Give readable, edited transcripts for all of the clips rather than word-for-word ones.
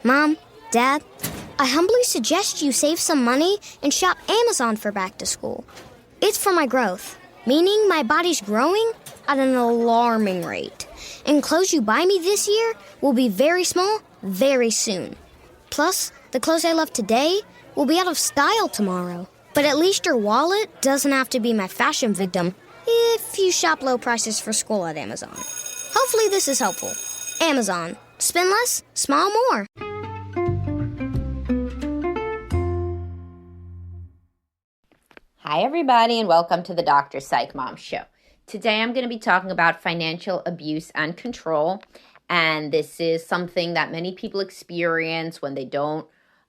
Mom, Dad, I humbly suggest you save some money and shop Amazon for back to school. It's for my growth, meaning my body's growing at an alarming rate. And clothes you buy me this year will be very small very soon. Plus, the clothes I love today will be out of style tomorrow. But at least your wallet doesn't have to be my fashion victim if you shop low prices for school at Amazon. Hopefully this is helpful. Amazon. Spend less, smile more. Hi, everybody, and welcome to the Dr. Psych Mom Show. Today, I'm going to be talking about financial abuse and control, and this is something that many people experience when they don't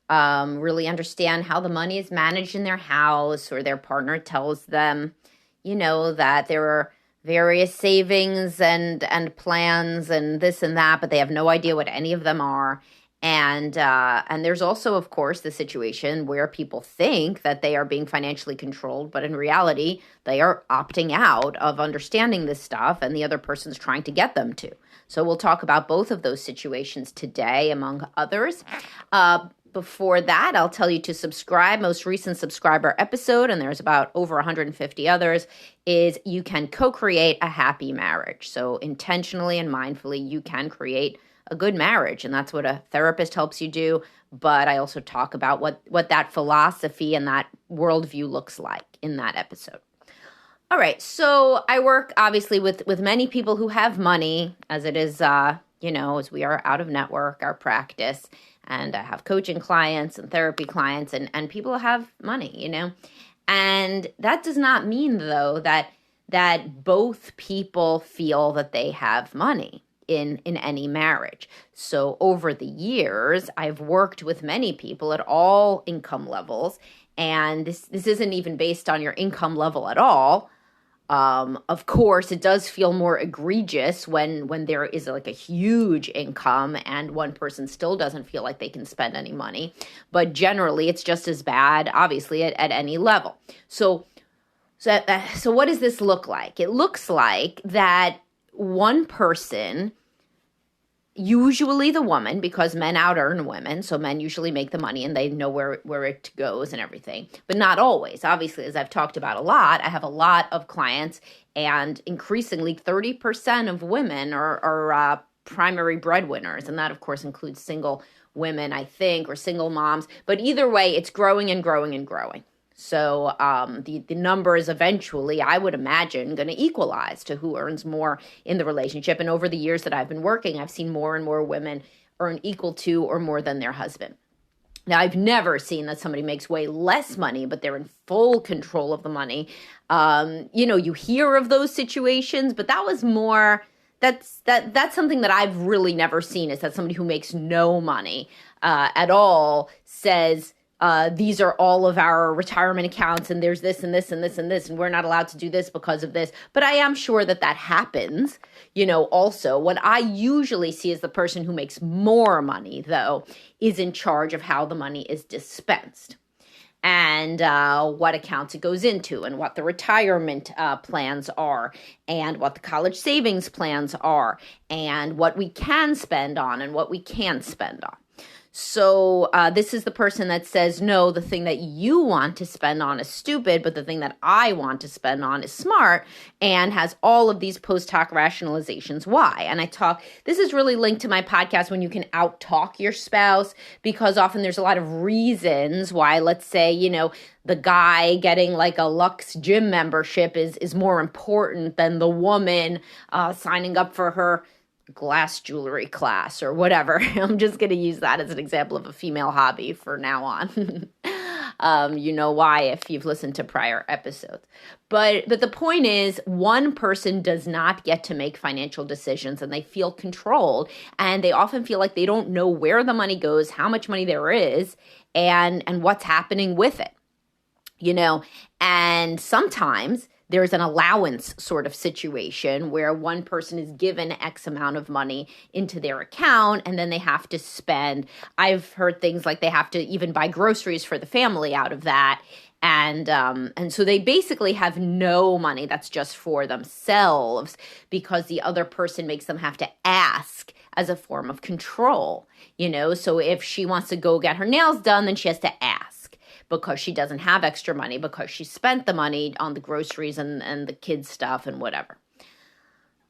really understand how the money is managed in their house, or their partner tells them, that there are various savings and plans and this and that, but they have no idea what any of them are. And there's also, of course, the situation where people think that they are being financially controlled, but in reality, they are opting out of understanding this stuff, and the other person's trying to get them to. So we'll talk about both of those situations today, among others. Before that, I'll tell you to subscribe. Most recent subscriber episode, and there's about over 150 others, is you can co-create a happy marriage. So intentionally and mindfully, you can create a good marriage, and that's what a therapist helps you do. But I also talk about what that philosophy and that worldview looks like in that episode. All right, so I work obviously with many people who have money, as it is, as we are out of network, our practice, and I have coaching clients and therapy clients, and people have money, and that does not mean though that both people feel that they have money in any marriage. So over the years, I've worked with many people at all income levels, and this isn't even based on your income level at all. Of course, it does feel more egregious when there is like a huge income and one person still doesn't feel like they can spend any money. But generally, it's just as bad, obviously, at any level. So what does this look like? It looks like that one person, usually the woman, because men out-earn women, so men usually make the money and they know where it goes and everything, but not always. Obviously, as I've talked about a lot, I have a lot of clients, and increasingly 30% of women are primary breadwinners, and that, of course, includes single women, I think, or single moms, but either way, it's growing and growing and growing. So the numbers eventually, I would imagine, going to equalize to who earns more in the relationship. And over the years that I've been working, I've seen more and more women earn equal to or more than their husband. Now, I've never seen that somebody makes way less money, but they're in full control of the money. You hear of those situations, but that was more, that's something that I've really never seen, is that somebody who makes no money at all says, these are all of our retirement accounts, and there's this and this and this and this, and we're not allowed to do this because of this. But I am sure that happens, also. What I usually see is the person who makes more money, though, is in charge of how the money is dispensed, and what accounts it goes into, and what the retirement plans are, and what the college savings plans are, and what we can spend on and what we can't spend on. So this is the person that says, no, the thing that you want to spend on is stupid, but the thing that I want to spend on is smart, and has all of these post hoc rationalizations why. And this is really linked to my podcast, when you can out-talk your spouse, because often there's a lot of reasons why, let's say, the guy getting like a Lux gym membership is more important than the woman signing up for her glass jewelry class or whatever. I'm just going to use that as an example of a female hobby for now on. You know why if you've listened to prior episodes. But the point is, one person does not get to make financial decisions, and they feel controlled, and they often feel like they don't know where the money goes, how much money there is, and what's happening with it. And sometimes there's an allowance sort of situation where one person is given X amount of money into their account, and then they have to spend. I've heard things like they have to even buy groceries for the family out of that. And so they basically have no money that's just for themselves, because the other person makes them have to ask as a form of control, So if she wants to go get her nails done, then she has to ask because she doesn't have extra money because she spent the money on the groceries and the kids' stuff and whatever.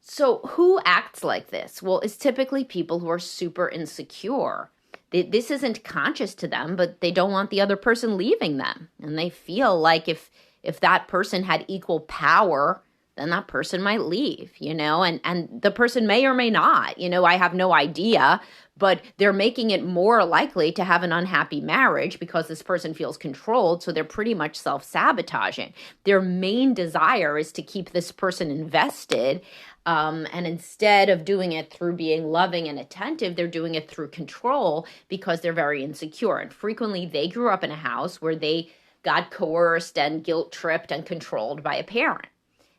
So who acts like this? Well, it's typically people who are super insecure. This isn't conscious to them, but they don't want the other person leaving them. And they feel like if that person had equal power, then that person might leave, and the person may or may not, I have no idea, but they're making it more likely to have an unhappy marriage because this person feels controlled. So they're pretty much self-sabotaging. Their main desire is to keep this person invested. And instead of doing it through being loving and attentive, they're doing it through control because they're very insecure. And frequently they grew up in a house where they got coerced and guilt-tripped and controlled by a parent.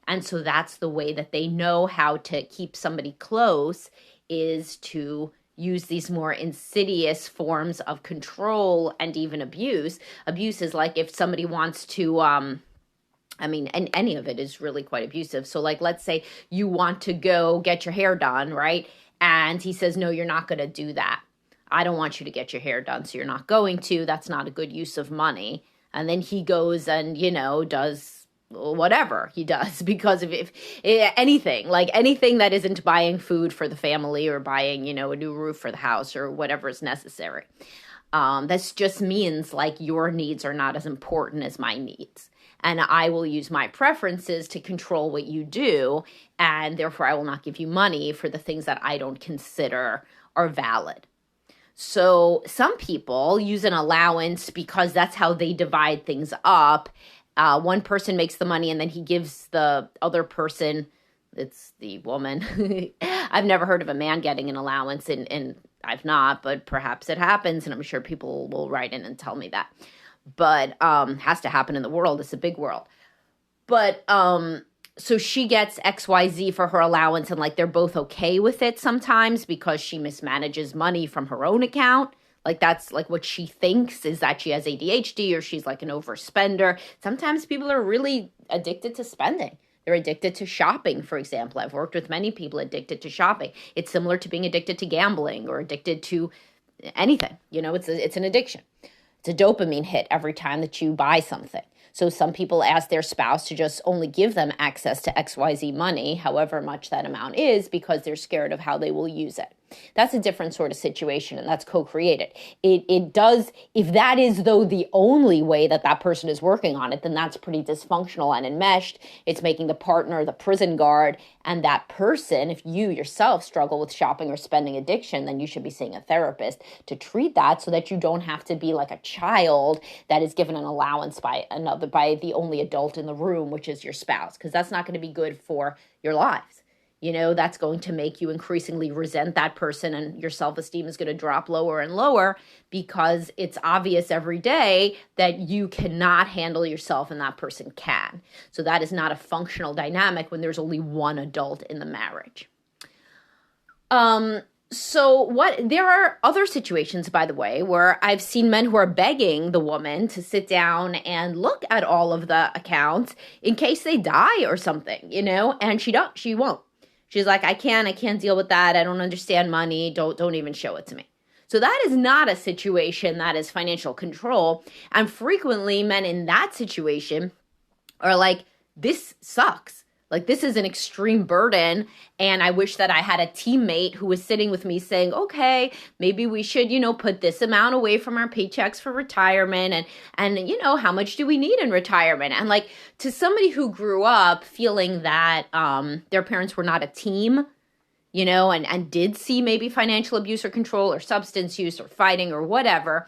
And so that's the way that they know how to keep somebody close, is to use these more insidious forms of control and even abuse. Abuse is like if somebody wants to, and any of it is really quite abusive. So like, let's say you want to go get your hair done, right? And he says, no, you're not going to do that. I don't want you to get your hair done, so you're not going to. That's not a good use of money. And then he goes and, does whatever he does because if anything that isn't buying food for the family or buying, a new roof for the house or whatever is necessary. This just means like your needs are not as important as my needs. And I will use my preferences to control what you do. And therefore I will not give you money for the things that I don't consider are valid. So some people use an allowance because that's how they divide things up. One person makes the money and then he gives the other person, it's the woman. I've never heard of a man getting an allowance and I've not, but perhaps it happens. And I'm sure people will write in and tell me that. But has to happen in the world. It's a big world. But so she gets XYZ for her allowance and like they're both okay with it sometimes because she mismanages money from her own account. Like that's like what she thinks is that she has ADHD or she's like an overspender. Sometimes people are really addicted to spending. They're addicted to shopping, for example. I've worked with many people addicted to shopping. It's similar to being addicted to gambling or addicted to anything. It's an addiction. It's a dopamine hit every time that you buy something. So some people ask their spouse to just only give them access to XYZ money, however much that amount is, because they're scared of how they will use it. That's a different sort of situation, and that's co-created. It does, if that is, though, the only way that that person is working on it, then that's pretty dysfunctional and enmeshed. It's making the partner the prison guard, and that person, if you yourself struggle with shopping or spending addiction, then you should be seeing a therapist to treat that so that you don't have to be like a child that is given an allowance by the only adult in the room, which is your spouse, because that's not going to be good for your lives. That's going to make you increasingly resent that person and your self-esteem is going to drop lower and lower because it's obvious every day that you cannot handle yourself and that person can. So that is not a functional dynamic when there's only one adult in the marriage. There are other situations, by the way, where I've seen men who are begging the woman to sit down and look at all of the accounts in case they die or something, and she won't. She's like, I can't deal with that. I don't understand money. Don't even show it to me. So that is not a situation that is financial control. And frequently men in that situation are like, this sucks. Like, this is an extreme burden. And I wish that I had a teammate who was sitting with me saying, okay, maybe we should, put this amount away from our paychecks for retirement. And how much do we need in retirement? And like, to somebody who grew up feeling that their parents were not a team, and did see maybe financial abuse or control or substance use or fighting or whatever,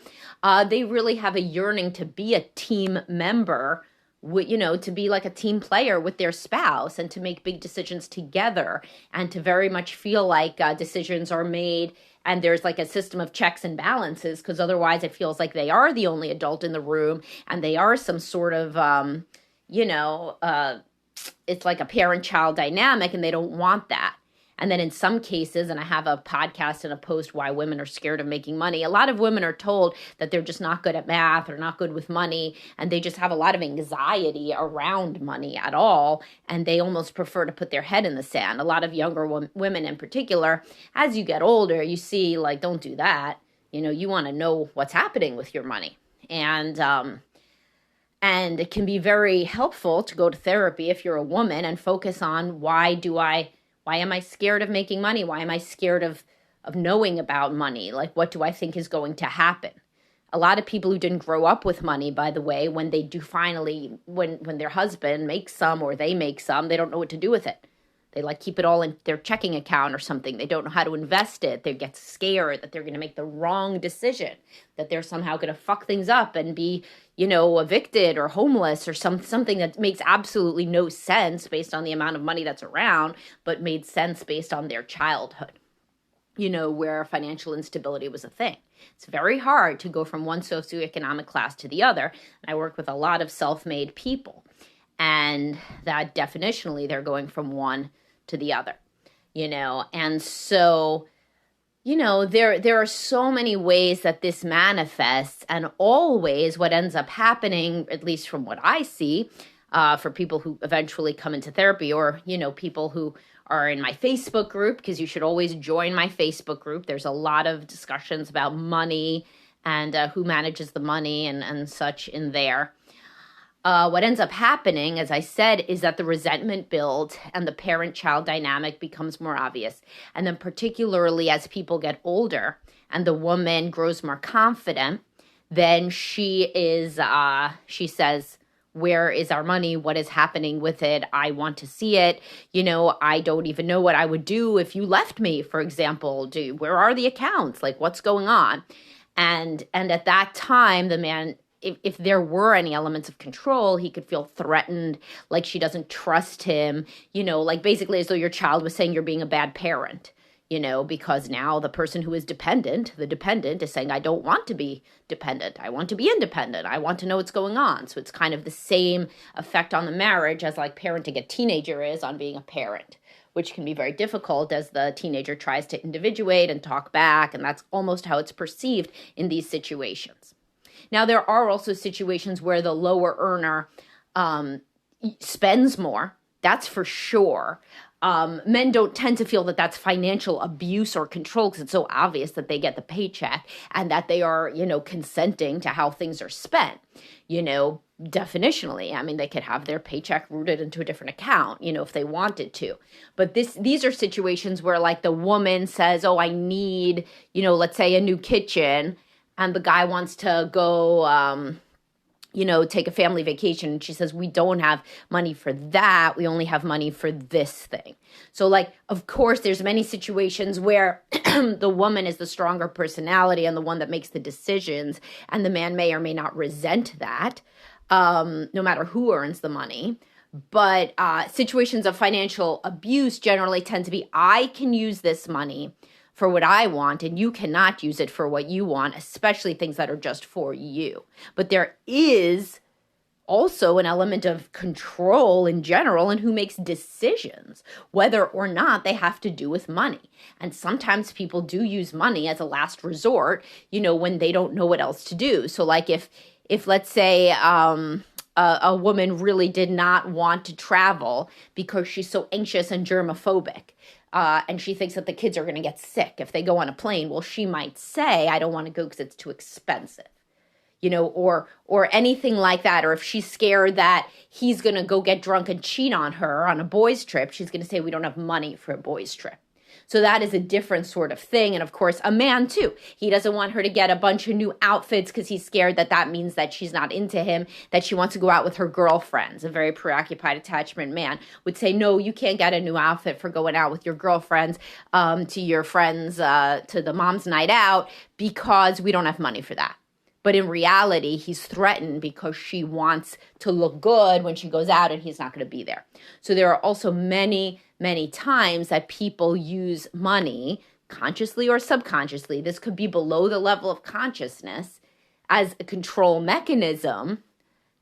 they really have a yearning to be a team member, to be like a team player with their spouse and to make big decisions together and to very much feel like decisions are made and there's like a system of checks and balances, because otherwise it feels like they are the only adult in the room and they are some sort of, it's like a parent-child dynamic and they don't want that. And then in some cases, and I have a podcast and a post why women are scared of making money, a lot of women are told that they're just not good at math or not good with money, and they just have a lot of anxiety around money at all, and they almost prefer to put their head in the sand. A lot of younger women in particular, as you get older, you see, like, don't do that. You want to know what's happening with your money. And it can be very helpful to go to therapy if you're a woman and focus on why am I scared of making money? Why am I scared of knowing about money? Like, what do I think is going to happen? A lot of people who didn't grow up with money, by the way, when they do finally, when their husband makes some or they make some, they don't know what to do with it. They keep it all in their checking account or something. They don't know how to invest it. They get scared that they're going to make the wrong decision, that they're somehow going to fuck things up and be, evicted or homeless or something that makes absolutely no sense based on the amount of money that's around, but made sense based on their childhood, where financial instability was a thing. It's very hard to go from one socioeconomic class to the other. And I work with a lot of self-made people. And that definitionally, they're going from one to the other, and so, there are so many ways that this manifests, and always what ends up happening, at least from what I see, for people who eventually come into therapy, or, people who are in my Facebook group, because you should always join my Facebook group. There's a lot of discussions about money and who manages the money and such in there. What ends up happening, as I said, is that the resentment builds and the parent-child dynamic becomes more obvious. And then particularly as people get older and the woman grows more confident, then she says, where is our money? What is happening with it? I want to see it. I don't even know what I would do if you left me, for example. Where are the accounts? What's going on? And at that time, the man, if there were any elements of control, he could feel threatened, like she doesn't trust him, basically as though your child was saying you're being a bad parent, because now the person who is the dependent is saying, I don't want to be dependent. I want to be independent. I want to know what's going on. So it's kind of the same effect on the marriage as parenting a teenager is on being a parent, which can be very difficult as the teenager tries to individuate and talk back. And that's almost how it's perceived in these situations. Now, there are also situations where the lower earner spends more. That's for sure. Men don't tend to feel that that's financial abuse or control because it's so obvious that they get the paycheck and that they are, consenting to how things are spent, definitionally. I mean, they could have their paycheck routed into a different account, if they wanted to. But these are situations where the woman says, oh, I need, let's say a new kitchen. And the guy wants to go, take a family vacation. And she says, we don't have money for that. We only have money for this thing. So, of course, there's many situations where the woman is the stronger personality and the one that makes the decisions. And the man may or may not resent that, no matter who earns the money. But situations of financial abuse generally tend to be, I can use this money for what I want, and you cannot use it for what you want, especially things that are just for you. But there is also an element of control in general and who makes decisions, whether or not they have to do with money. And sometimes people do use money as a last resort, when they don't know what else to do. So if let's say, a woman really did not want to travel because she's so anxious and germophobic, and she thinks that the kids are going to get sick if they go on a plane. Well, she might say, I don't want to go because it's too expensive, or anything like that. Or if she's scared that he's going to go get drunk and cheat on her on a boys' trip, she's going to say, we don't have money for a boys' trip. So that is a different sort of thing. And of course, a man too. He doesn't want her to get a bunch of new outfits because he's scared that means that she's not into him, that she wants to go out with her girlfriends. A very preoccupied attachment man would say, no, you can't get a new outfit for going out with your girlfriends, to your friends, to the mom's night out, because we don't have money for that. But in reality, he's threatened because she wants to look good when she goes out and he's not going to be there. So there are also many, many times that people use money, consciously or subconsciously. This could be below the level of consciousness, as a control mechanism.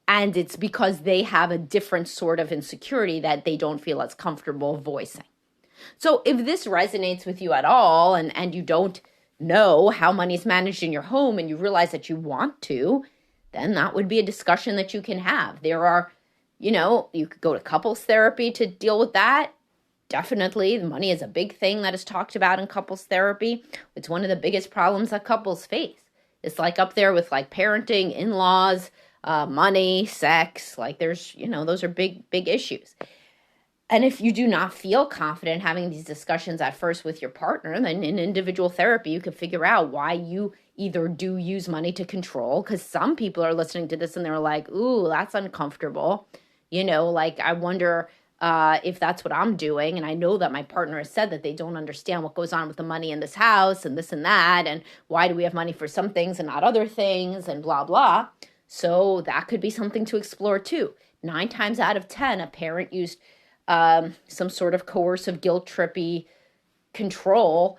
And it's because they have a different sort of insecurity that they don't feel as comfortable voicing. So if this resonates with you at all and you don't know how money is managed in your home and you realize that you want to, then that would be a discussion that you can have. There are, you could go to couples therapy to deal with that. Definitely, money is a big thing that is talked about in couples therapy. It's one of the biggest problems that couples face. It's like up there with like parenting, in-laws, money, sex. Like there's, those are big issues. And if you do not feel confident having these discussions at first with your partner, then in individual therapy, you can figure out why you either do use money to control, because some people are listening to this and they're like, ooh, that's uncomfortable. Like I wonder if that's what I'm doing. And I know that my partner has said that they don't understand what goes on with the money in this house and this and that. And why do we have money for some things and not other things and blah, blah. So that could be something to explore too. 9 times out of 10, a parent used some sort of coercive, guilt-trippy control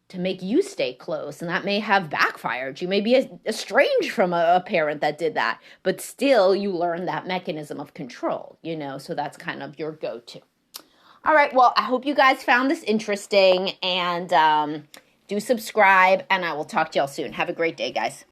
to make you stay close. And that may have backfired. You may be estranged from a parent that did that. But still, you learn that mechanism of control, so that's kind of your go-to. All right, well, I hope you guys found this interesting. And do subscribe. And I will talk to y'all soon. Have a great day, guys.